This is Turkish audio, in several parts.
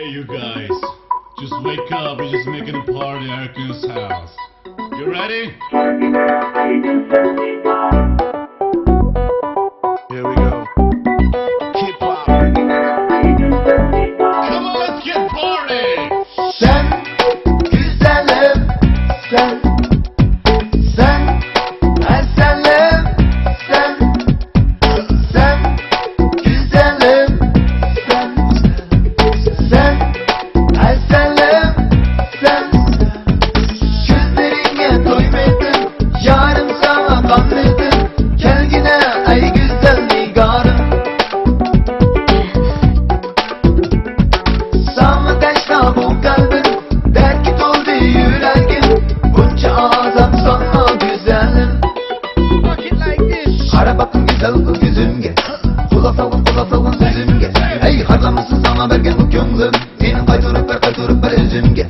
Hey you guys, just wake up, we're just making a party at Erkun's house. You ready? Here we go. Hip hop. Come on, let's get party! Sen güzelim, sen eselim, sen güzelim, sen eselim, gözlerine doymadım, yarım sana kanlıdım, gel yine ey güzel nigarım. Sana teşna bu kalbim, derki doldu yüreğim, bunca adam sana güzelim. Kara bakın güzel kız yüzümge, kula savun sözümge. Ey harlamışsın sana bergen bu gönlüm, benim kayturup ver üzümge.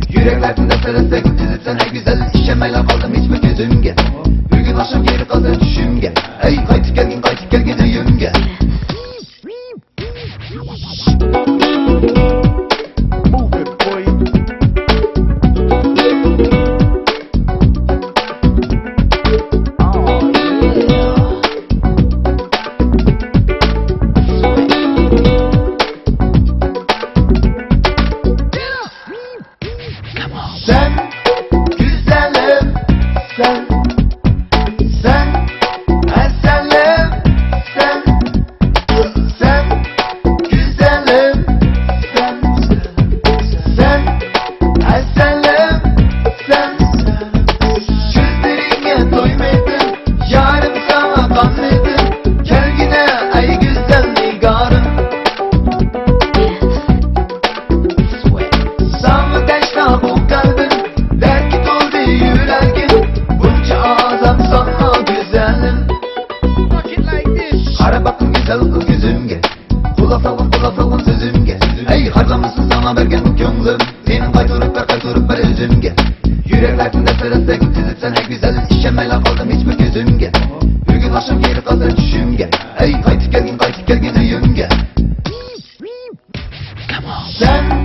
Yüreklerinde serese gittizik sen ey güzel, işemeyle kaldım hiç mi gözümge. Bugün akşam geri kalır düşümge, ey kaytık gelgin düğümge. Move it, boy. Oh, yeah. Sen güzelim, sen eselim, sen güzelim, sen eselim, gözlerine doymadım, yarım sana kanlıdım, gel yine ey güzel nigarım. Sana teşna bu kalbim, derki doldu yüreğim, bunca adam sana güzelim. Kara bakın güzel kız yüzümge, kula savun sözümge. Ey harlamışsın sana bergen bu gönlüm, benim kayturup ver üzümge. Yüreklerinde serese gittizik sen ey güzel, işemeyle kaldım hiç mi gözümge. Bugün akşam geri kalır düşümge, ey kaytık gelgin düğümge. Sen